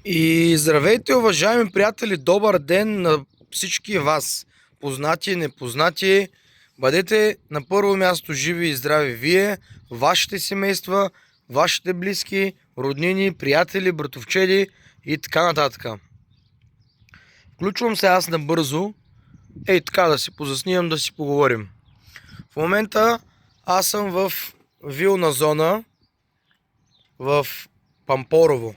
И здравейте, уважаеми приятели! Добър ден на всички вас, познати и непознати. Бъдете на първо място живи и здрави вие, вашите семейства, вашите близки, роднини, приятели, братовчеди и така нататък. Включвам се аз набързо, така да си позаснимам, да си поговорим. В момента аз съм в вилна зона в Пампорово.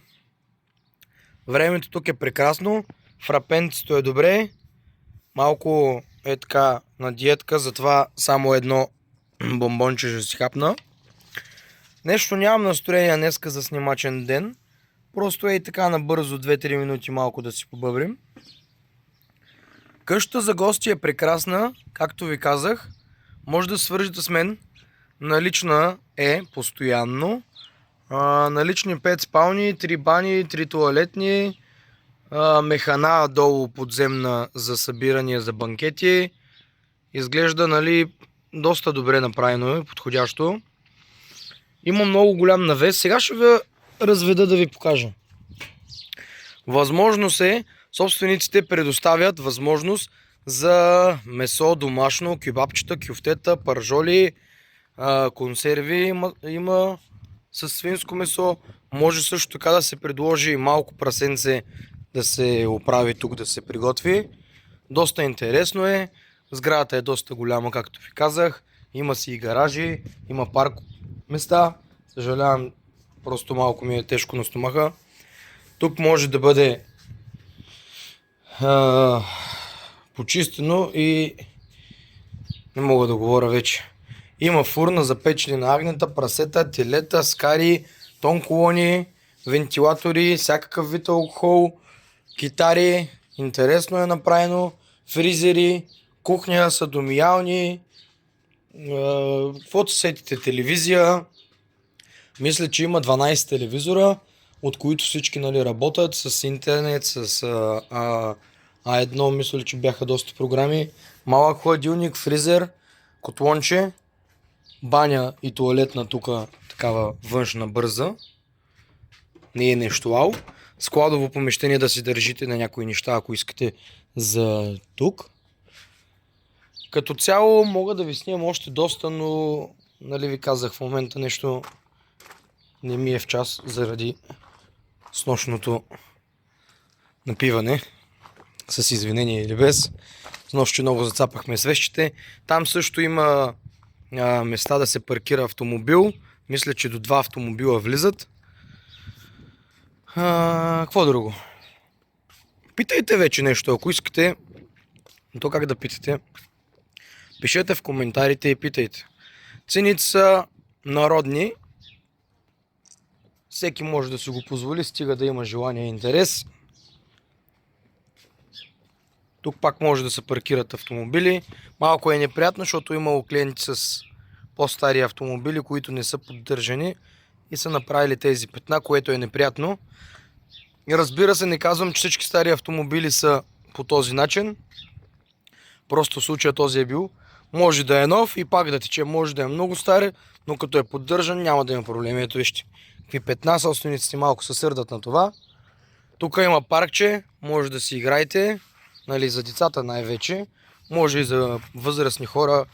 Времето тук е прекрасно, фрапенцето е добре, малко е така на диетка, затова само едно бомбонче ще си хапна. Нещо нямам настроение днеска за снимачен ден, просто е така набързо 2-3 минути малко да си побъбрим. Къщата за гости е прекрасна, както ви казах, може да свържете с мен, налична е постоянно. Налични 5 спални, 3 бани, 3 туалетни, механа долу подземна за събирания за банкети. Изглежда, доста добре направено и подходящо. Има много голям навес. Сега ще ви разведа да ви покажа. Възможност е, собствениците предоставят възможност за месо домашно, кебапчета, кюфтета, пържоли, консерви има с свинско месо. Може също така да се предложи малко прасенце да се оправи тук, да се приготви. Доста интересно е. Сградата е доста голяма, както ви казах. Има си и гаражи, има парк места. Съжалявам, просто малко ми е тежко на стомаха. Тук може да бъде почистено и не мога да говоря вече. Има фурна за печене на агнета, прасета, телета, скари, тонколони, вентилатори, всякакъв вид алкохол, китари. Интересно е направено. Фризери, кухня, съдомиялни, каквото сетите, телевизия. Мисля, че има 12 телевизора, от които всички работят с интернет, с А1, мисля, че бяха доста програми. Малък хладилник, фризер, котлонче, баня и туалетна тук, такава външна бърза. Не е нещо вау. Складово помещение да си държите на някои неща, ако искате за тук. Като цяло мога да ви снимам още доста, но ви казах, в момента нещо не ми е в час заради снощното напиване. С извинение или без. Снощи много зацапахме свещите. Там също има места да се паркира автомобил. Мисля, че до 2 автомобила влизат. Какво друго? Питайте вече нещо, ако искате. То как да питате? Пишете в коментарите и питайте. Цените са народни. Всеки може да си го позволи, стига да има желание и интерес. Тук пак може да се паркират автомобили. Малко е неприятно, защото имало клиенти с по-стари автомобили, които не са поддържани и са направили тези петна, което е неприятно. И разбира се, не казвам, че всички стари автомобили са по този начин. Просто в случая този е бил. Може да е нов и пак да тече, може да е много стар, но като е поддържан няма да има проблеми. Ето вижте, какви петна, собствениците малко се сърдат на това. Тук има паркче, може да си играете, за децата най-вече. Може и за възрастни хора,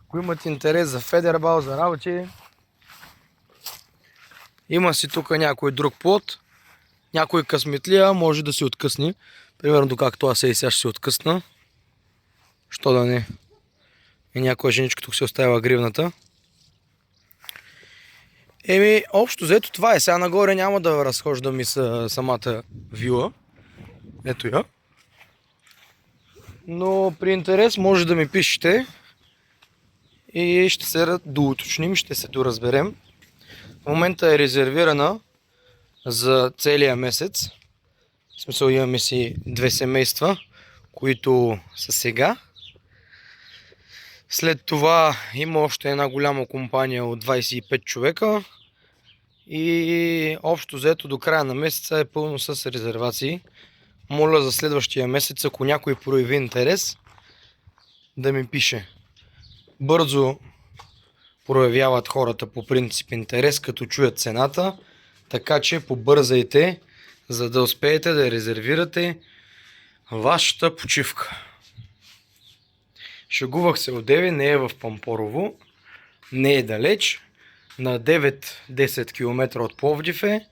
ако имат интерес за федербал, за работи. Има си тук някой друг плот, някой късметлия, може да си откъсне. Примерно както аз сега ще си откъсна. Що да не? И някоя женичка тук си оставила гривната. Общо взето това е. Сега нагоре няма да разхождам и самата вила. Ето я. Но при интерес може да ми пишете и ще се доуточним, ще се доразберем. В момента е резервирана за целия месец. В смисъл, имаме си 2 семейства, които са сега. След това има още една голяма компания от 25 човека. И общо взето до края на месеца е пълно с резервации. Моля за следващия месец, ако някой прояви интерес, да ми пише. Бързо проявяват хората по принцип интерес, като чуят цената, така че побързайте за да успеете да резервирате вашата почивка. Шегувах се одеве, не е в Пампорово, не е далеч, на 9-10 км от Пловдив е,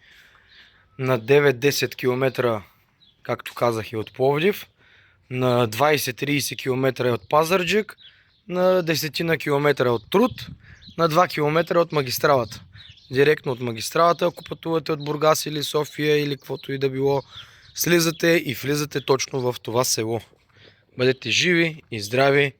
на 9-10 км, както казах, и от Пловдив, на 20-30 км от Пазарджик, на 10 км от Труд, на 2 км от магистралата. Директно от магистралата, ако пътувате от Бургас или София или каквото и да било, слизате и влизате точно в това село. Бъдете живи и здрави